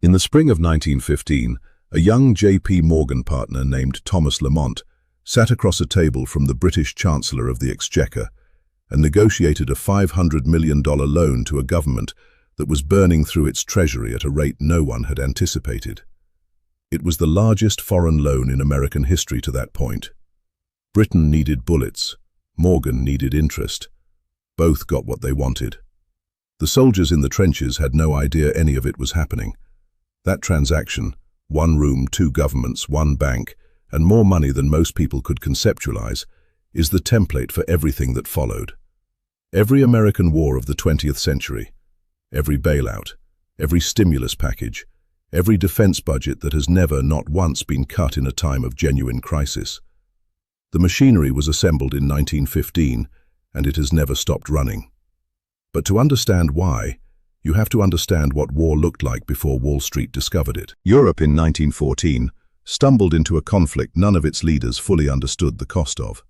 In the spring of 1915, a young J.P. Morgan partner named Thomas Lamont sat across a table from the British Chancellor of the Exchequer and negotiated a $500 million loan to a government that was burning through its treasury at a rate no one had anticipated. It was the largest foreign loan in American history to that point. Britain needed bullets, Morgan needed interest. Both got what they wanted. The soldiers in the trenches had no idea any of it was happening. That transaction, one room, two governments, one bank, and more money than most people could conceptualize, is the template for everything that followed. Every American war of the 20th century, every bailout, every stimulus package, every defense budget that has never, not once, been cut in a time of genuine crisis. The machinery was assembled in 1915, and it has never stopped running. But to understand why, you have to understand what war looked like before Wall Street discovered it. Europe in 1914 stumbled into a conflict none of its leaders fully understood the cost of.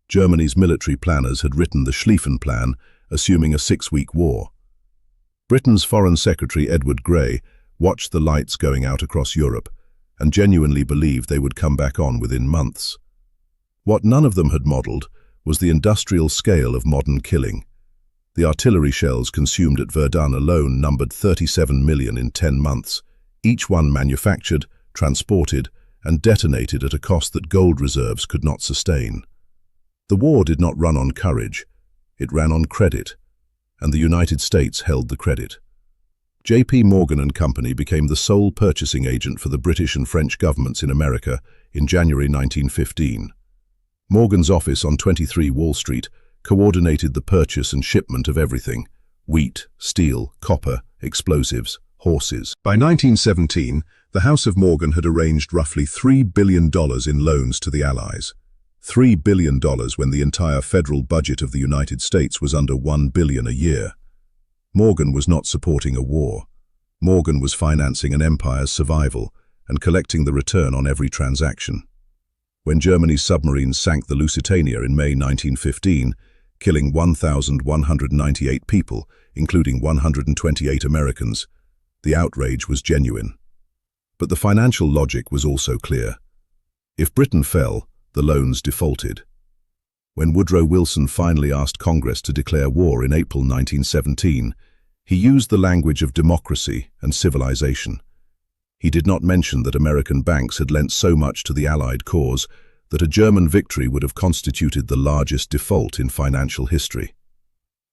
Germany's military planners had written the Schlieffen Plan, assuming a 6-week war. Britain's Foreign Secretary Edward Grey watched the lights going out across Europe and genuinely believed they would come back on within months. What none of them had modelled was the industrial scale of modern killing. The artillery shells consumed at Verdun alone numbered 37 million in 10 months, each one manufactured, transported, and detonated at a cost that gold reserves could not sustain. The war did not run on courage, it ran on credit, and the United States held the credit. J.P. Morgan and Company became the sole purchasing agent for the British and French governments in America in January 1915. Morgan's office on 23 Wall Street coordinated the purchase and shipment of everything: wheat, steel, copper, explosives, horses. By 1917, the House of Morgan had arranged roughly $3 billion in loans to the Allies. $3 billion when the entire federal budget of the United States was under $1 billion a year. Morgan was not supporting a war. Morgan was financing an empire's survival and collecting the return on every transaction. When Germany's submarines sank the Lusitania in May 1915, killing 1,198 people, including 128 Americans, the outrage was genuine. But the financial logic was also clear. If Britain fell, the loans defaulted. When Woodrow Wilson finally asked Congress to declare war in April 1917, he used the language of democracy and civilization. He did not mention that American banks had lent so much to the Allied cause that a German victory would have constituted the largest default in financial history.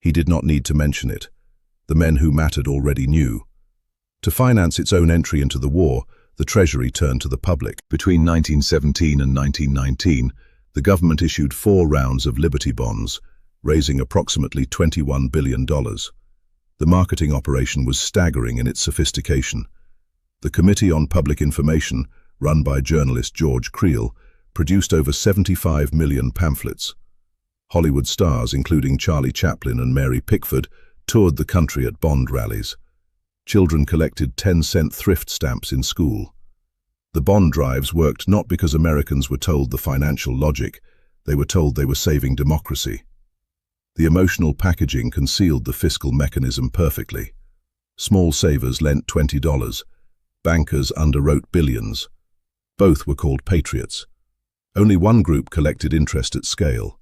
He did not need to mention it. The men who mattered already knew. To finance its own entry into the war, the Treasury turned to the public. Between 1917 and 1919, the government issued 4 rounds of Liberty bonds, raising approximately $21 billion. The marketing operation was staggering in its sophistication. The Committee on Public Information, run by journalist George Creel, produced over 75 million pamphlets. Hollywood stars, including Charlie Chaplin and Mary Pickford, toured the country at bond rallies. Children collected 10-cent thrift stamps in school. The bond drives worked not because Americans were told the financial logic, they were told they were saving democracy. The emotional packaging concealed the fiscal mechanism perfectly. Small savers lent $20. Bankers underwrote billions. Both were called patriots. Only one group collected interest at scale.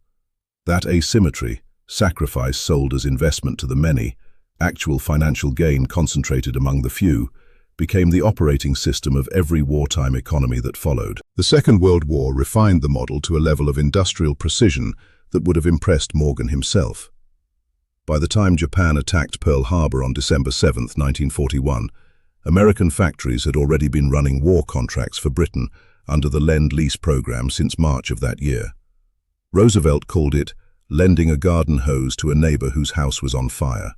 That asymmetry, sacrifice sold as investment to the many, actual financial gain concentrated among the few, became the operating system of every wartime economy that followed. The Second World War refined the model to a level of industrial precision that would have impressed Morgan himself. By the time Japan attacked Pearl Harbor on December 7, 1941, American factories had already been running war contracts for Britain under the Lend-Lease program since March of that year. Roosevelt called it lending a garden hose to a neighbor whose house was on fire.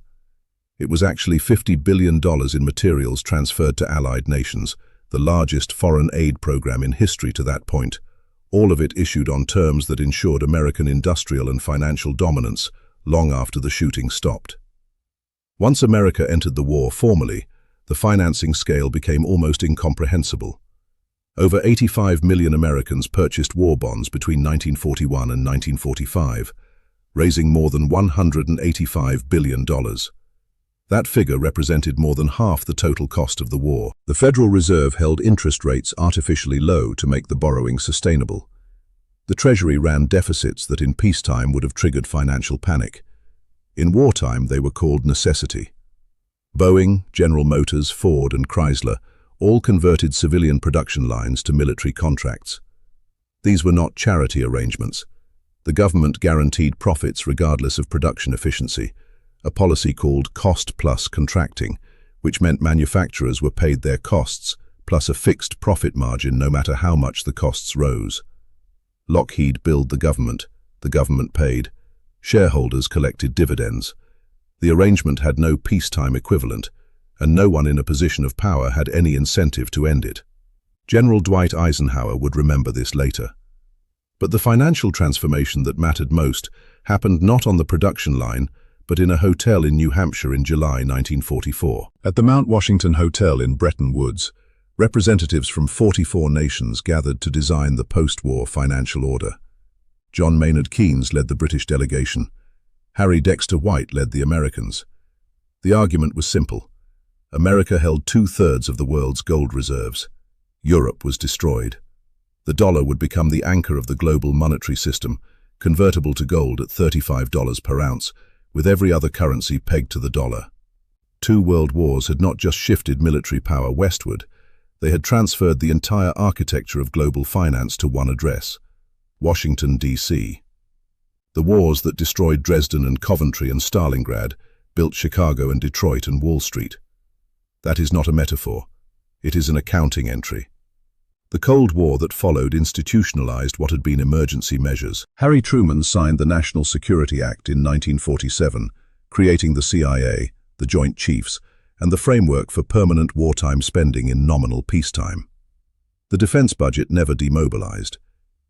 It was actually $50 billion in materials transferred to Allied nations, the largest foreign aid program in history to that point, all of it issued on terms that ensured American industrial and financial dominance long after the shooting stopped. Once America entered the war formally, the financing scale became almost incomprehensible. Over 85 million Americans purchased war bonds between 1941 and 1945, raising more than $185 billion. That figure represented more than half the total cost of the war. The Federal Reserve held interest rates artificially low to make the borrowing sustainable. The Treasury ran deficits that in peacetime would have triggered financial panic. In wartime, they were called necessity. Boeing, General Motors, Ford, and Chrysler all converted civilian production lines to military contracts. These were not charity arrangements. The government guaranteed profits regardless of production efficiency, a policy called cost-plus contracting, which meant manufacturers were paid their costs plus a fixed profit margin no matter how much the costs rose. Lockheed billed the government paid, shareholders collected dividends. The arrangement had no peacetime equivalent, and no one in a position of power had any incentive to end it. General Dwight Eisenhower would remember this later. But the financial transformation that mattered most happened not on the production line, but in a hotel in New Hampshire in July 1944. At the Mount Washington Hotel in Bretton Woods, representatives from 44 nations gathered to design the post-war financial order. John Maynard Keynes led the British delegation. Harry Dexter White led the Americans. The argument was simple. America held 2/3 of the world's gold reserves. Europe was destroyed. The dollar would become the anchor of the global monetary system, convertible to gold at $35 per ounce, with every other currency pegged to the dollar. 2 world wars had not just shifted military power westward, they had transferred the entire architecture of global finance to one address: Washington, D.C. The wars that destroyed Dresden and Coventry and Stalingrad built Chicago and Detroit and Wall Street. That is not a metaphor. It is an accounting entry. The Cold War that followed institutionalized what had been emergency measures. Harry Truman signed the National Security Act in 1947, creating the CIA, the Joint Chiefs, and the framework for permanent wartime spending in nominal peacetime. The defense budget never demobilized.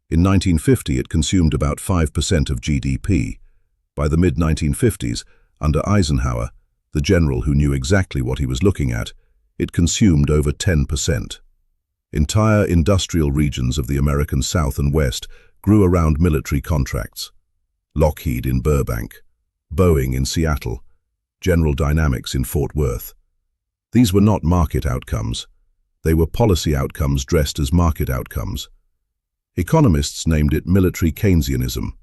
In 1950, it consumed about 5% of GDP. By the mid-1950s, under Eisenhower, the general who knew exactly what he was looking at, it consumed over 10%. Entire industrial regions of the American South and West grew around military contracts. Lockheed in Burbank, Boeing in Seattle, General Dynamics in Fort Worth. These were not market outcomes. They were policy outcomes dressed as market outcomes. Economists named it military Keynesianism,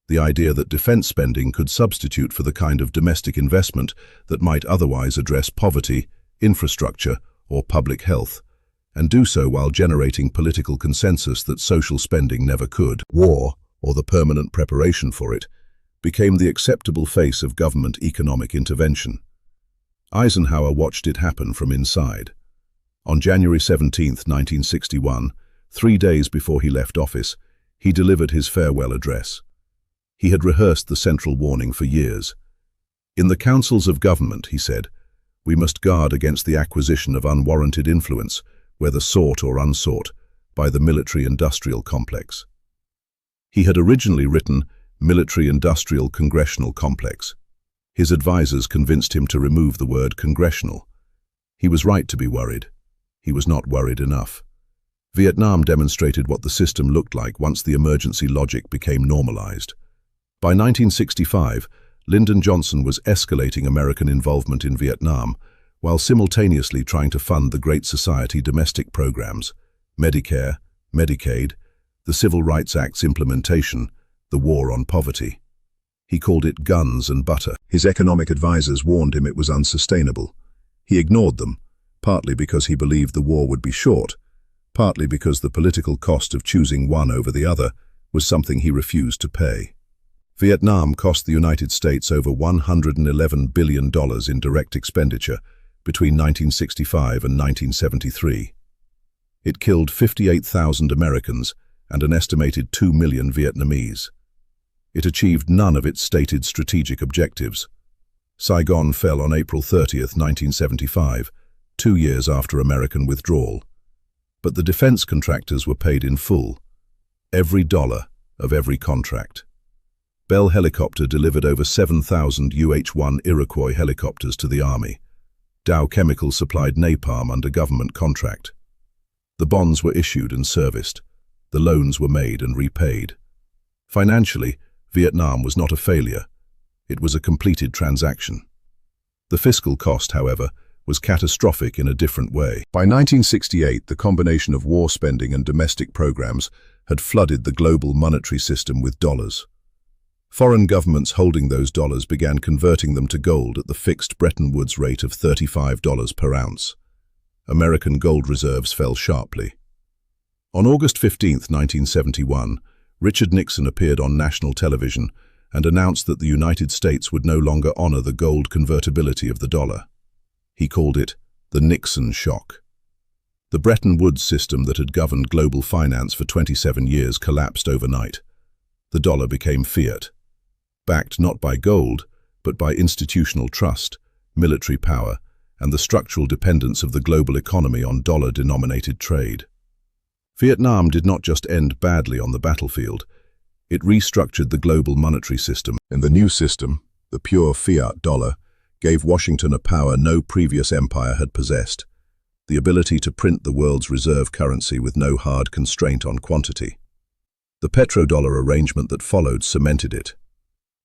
the idea that defense spending could substitute for the kind of domestic investment that might otherwise address poverty, infrastructure, or public health, and do so while generating political consensus that social spending never could. War, or the permanent preparation for it, became the acceptable face of government economic intervention. Eisenhower watched it happen from inside. On January 17, 1961, 3 days before he left office, he delivered his farewell address. He had rehearsed the central warning for years. In the councils of government, he said, we must guard against the acquisition of unwarranted influence, whether sought or unsought, by the military-industrial complex. He had originally written military-industrial congressional complex. His advisors convinced him to remove the word congressional. He was right to be worried. He was not worried enough. Vietnam demonstrated what the system looked like once the emergency logic became normalized. By 1965, Lyndon Johnson was escalating American involvement in Vietnam, while simultaneously trying to fund the Great Society domestic programs, Medicare, Medicaid, the Civil Rights Act's implementation, the war on poverty. He called it guns and butter. His economic advisors warned him it was unsustainable. He ignored them, partly because he believed the war would be short, partly because the political cost of choosing one over the other was something he refused to pay. Vietnam cost the United States over $111 billion in direct expenditure between 1965 and 1973. It killed 58,000 Americans and an estimated 2 million Vietnamese. It achieved none of its stated strategic objectives. Saigon fell on April 30, 1975, 2 years after American withdrawal. But the defense contractors were paid in full, every dollar of every contract. Bell Helicopter delivered over 7,000 UH-1 Iroquois helicopters to the Army. Dow Chemical supplied napalm under government contract. The bonds were issued and serviced. The loans were made and repaid. Financially, Vietnam was not a failure. It was a completed transaction. The fiscal cost, however, was catastrophic in a different way. By 1968, the combination of war spending and domestic programs had flooded the global monetary system with dollars. Foreign governments holding those dollars began converting them to gold at the fixed Bretton Woods rate of $35 per ounce. American gold reserves fell sharply. On August 15, 1971, Richard Nixon appeared on national television and announced that the United States would no longer honor the gold convertibility of the dollar. He called it the Nixon Shock. The Bretton Woods system that had governed global finance for 27 years collapsed overnight. The dollar became fiat, backed not by gold, but by institutional trust, military power, and the structural dependence of the global economy on dollar-denominated trade. Vietnam did not just end badly on the battlefield, it restructured the global monetary system. In the new system, the pure fiat dollar gave Washington a power no previous empire had possessed, the ability to print the world's reserve currency with no hard constraint on quantity. The petrodollar arrangement that followed cemented it.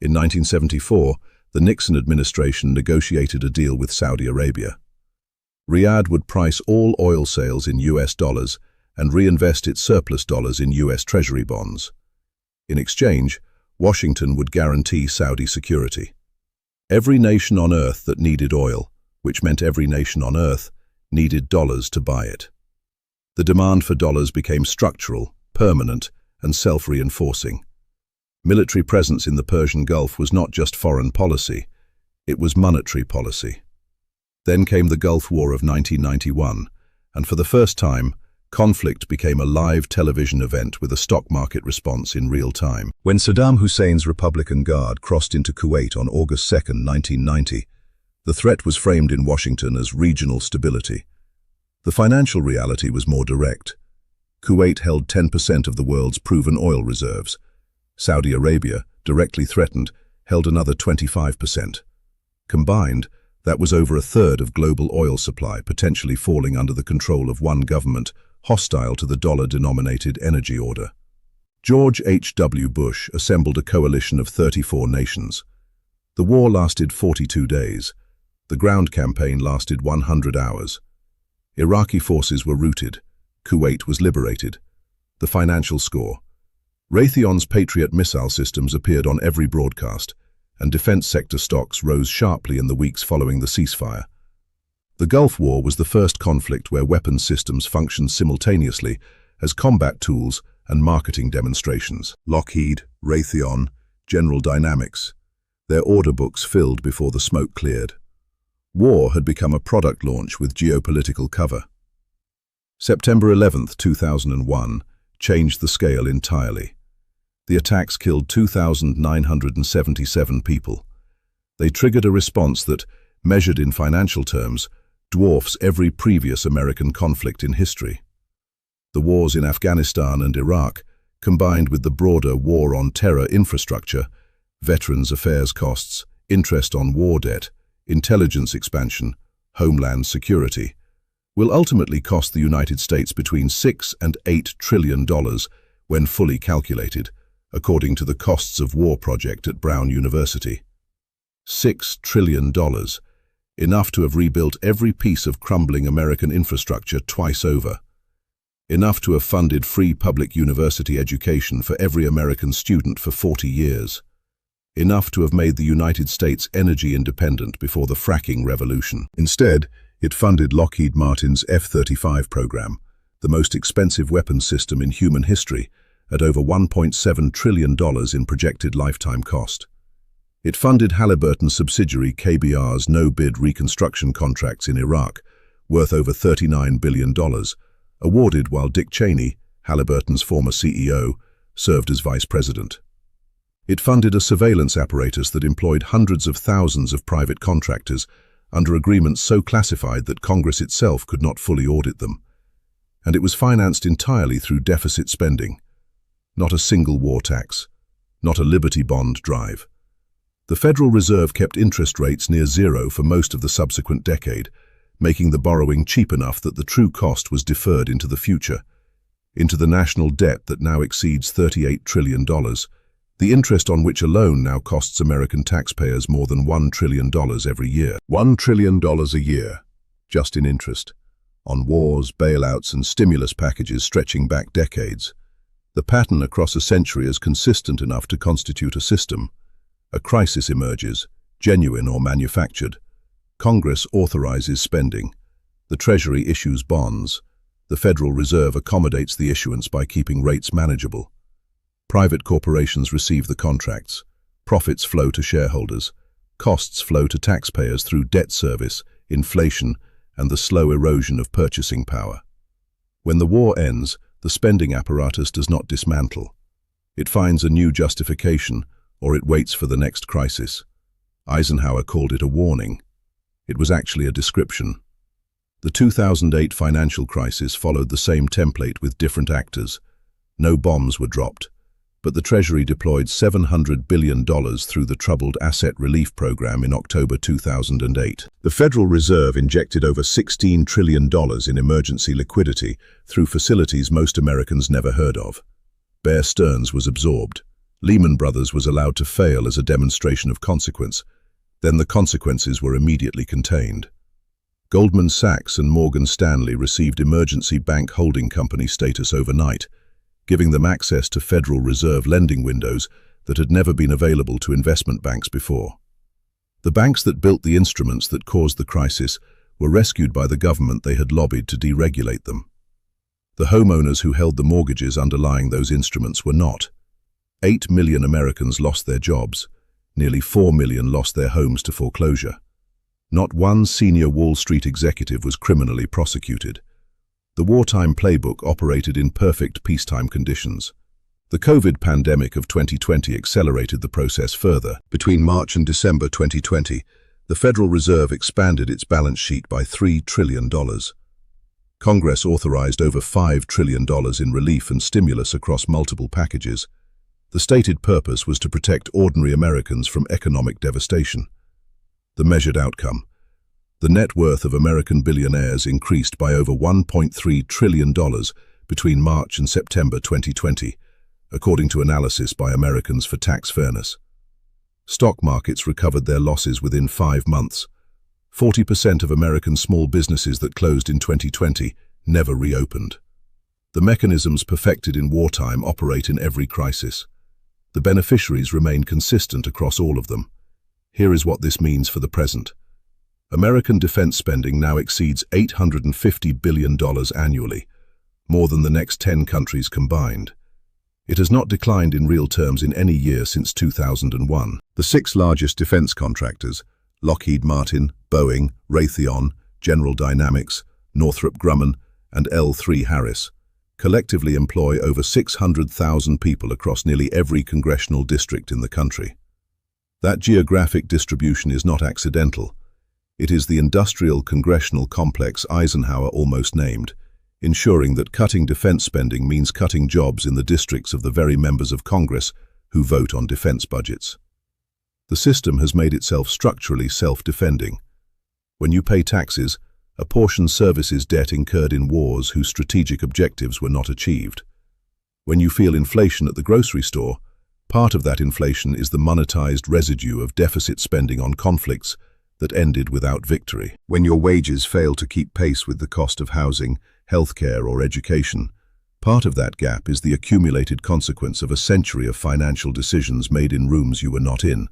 In 1974, the Nixon administration negotiated a deal with Saudi Arabia. Riyadh would price all oil sales in US dollars and reinvest its surplus dollars in US Treasury bonds. In exchange, Washington would guarantee Saudi security. Every nation on earth that needed oil, which meant every nation on earth, needed dollars to buy it. The demand for dollars became structural, permanent, and self-reinforcing. Military presence in the Persian Gulf was not just foreign policy, it was monetary policy. Then came the Gulf War of 1991, and for the first time, conflict became a live television event with a stock market response in real time. When Saddam Hussein's Republican Guard crossed into Kuwait on August 2, 1990, the threat was framed in Washington as regional stability. The financial reality was more direct. Kuwait held 10% of the world's proven oil reserves. Saudi Arabia, directly threatened, held another 25%. Combined, that was over a third of global oil supply potentially falling under the control of one government, hostile to the dollar-denominated energy order. George H.W. Bush assembled a coalition of 34 nations. The war lasted 42 days. The ground campaign lasted 100 hours. Iraqi forces were routed. Kuwait was liberated. The financial score. Raytheon's Patriot missile systems appeared on every broadcast, and defense sector stocks rose sharply in the weeks following the ceasefire. The Gulf War was the first conflict where weapons systems functioned simultaneously as combat tools and marketing demonstrations. Lockheed, Raytheon, General Dynamics. Their order books filled before the smoke cleared. War had become a product launch with geopolitical cover. September 11, 2001, changed the scale entirely. The attacks killed 2,977 people. They triggered a response that, measured in financial terms, dwarfs every previous American conflict in history. The wars in Afghanistan and Iraq, combined with the broader war on terror infrastructure, veterans affairs costs, interest on war debt, intelligence expansion, homeland security, will ultimately cost the United States between $6 and $8 trillion when fully calculated, according to the Costs of War project at Brown University. $6 trillion, enough to have rebuilt every piece of crumbling American infrastructure twice over. Enough to have funded free public university education for every American student for 40 years. Enough to have made the United States energy independent before the fracking revolution. Instead, it funded Lockheed Martin's F-35 program, the most expensive weapons system in human history, at over $1.7 trillion in projected lifetime cost. It funded Halliburton's subsidiary KBR's no-bid reconstruction contracts in Iraq, worth over $39 billion, awarded while Dick Cheney, Halliburton's former CEO, served as vice president. It funded a surveillance apparatus that employed hundreds of thousands of private contractors under agreements so classified that Congress itself could not fully audit them. And it was financed entirely through deficit spending. Not a single war tax, not a Liberty Bond drive. The Federal Reserve kept interest rates near zero for most of the subsequent decade, making the borrowing cheap enough that the true cost was deferred into the future, into the national debt that now exceeds $38 trillion, the interest on which alone now costs American taxpayers more than $1 trillion every year. $1 trillion a year, just in interest, on wars, bailouts, and stimulus packages stretching back decades. The pattern across a century is consistent enough to constitute a system. A crisis emerges, genuine or manufactured. Congress authorizes spending. The Treasury issues bonds. The Federal Reserve accommodates the issuance by keeping rates manageable. Private corporations receive the contracts. Profits flow to shareholders. Costs flow to taxpayers through debt service, inflation, and the slow erosion of purchasing power. When the war ends, the spending apparatus does not dismantle. It finds a new justification, or it waits for the next crisis. Eisenhower called it a warning. It was actually a description. The 2008 financial crisis followed the same template with different actors. No bombs were dropped, but the Treasury deployed $700 billion through the Troubled Asset Relief Program in October 2008. The Federal Reserve injected over $16 trillion in emergency liquidity through facilities most Americans never heard of. Bear Stearns was absorbed. Lehman Brothers was allowed to fail as a demonstration of consequence. Then the consequences were immediately contained. Goldman Sachs and Morgan Stanley received emergency bank holding company status overnight, giving them access to Federal Reserve lending windows that had never been available to investment banks before. The banks that built the instruments that caused the crisis were rescued by the government they had lobbied to deregulate them. The homeowners who held the mortgages underlying those instruments were not. 8 million Americans lost their jobs. Nearly 4 million lost their homes to foreclosure. Not one senior Wall Street executive was criminally prosecuted. The wartime playbook operated in perfect peacetime conditions. The COVID pandemic of 2020 accelerated the process further. Between March and December 2020, the Federal Reserve expanded its balance sheet by $3 trillion. Congress authorized over $5 trillion in relief and stimulus across multiple packages. The stated purpose was to protect ordinary Americans from economic devastation. The measured outcome: the net worth of American billionaires increased by over $1.3 trillion between March and September 2020, according to analysis by Americans for Tax Fairness. Stock markets recovered their losses within 5 months. 40% of American small businesses that closed in 2020 never reopened. The mechanisms perfected in wartime operate in every crisis. The beneficiaries remain consistent across all of them. Here is what this means for the present. American defense spending now exceeds $850 billion annually, more than the next 10 countries combined. It has not declined in real terms in any year since 2001. The 6 largest defense contractors, Lockheed Martin, Boeing, Raytheon, General Dynamics, Northrop Grumman, and L3 Harris, collectively employ over 600,000 people across nearly every congressional district in the country. That geographic distribution is not accidental. It is the industrial congressional complex Eisenhower almost named, ensuring that cutting defense spending means cutting jobs in the districts of the very members of Congress who vote on defense budgets. The system has made itself structurally self-defending. When you pay taxes, apportion services debt incurred in wars whose strategic objectives were not achieved. When you feel inflation at the grocery store, part of that inflation is the monetized residue of deficit spending on conflicts that ended without victory. When your wages fail to keep pace with the cost of housing, healthcare, or education, part of that gap is the accumulated consequence of a century of financial decisions made in rooms you were not in,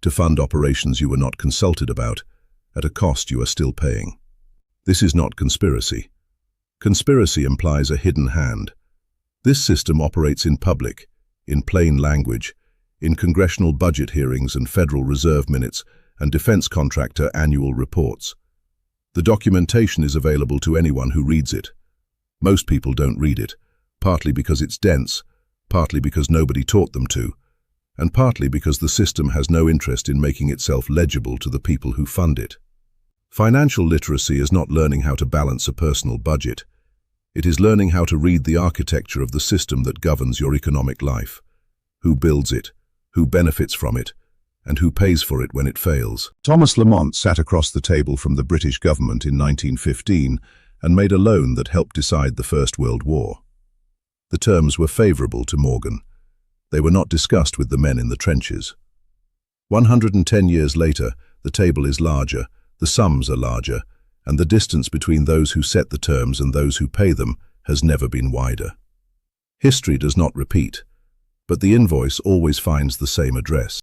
to fund operations you were not consulted about, at a cost you are still paying. This is not conspiracy. Conspiracy implies a hidden hand. This system operates in public, in plain language, in congressional budget hearings and Federal Reserve minutes and defense contractor annual reports. The documentation is available to anyone who reads it. Most people don't read it, partly because it's dense, partly because nobody taught them to, and partly because the system has no interest in making itself legible to the people who fund it. Financial literacy is not learning how to balance a personal budget. It is learning how to read the architecture of the system that governs your economic life. Who builds it, who benefits from it, and who pays for it when it fails. Thomas Lamont sat across the table from the British government in 1915 and made a loan that helped decide the First World War. The terms were favorable to Morgan. They were not discussed with the men in the trenches. 110 years later, the table is larger, the sums are larger, and the distance between those who set the terms and those who pay them has never been wider. History does not repeat, but the invoice always finds the same address.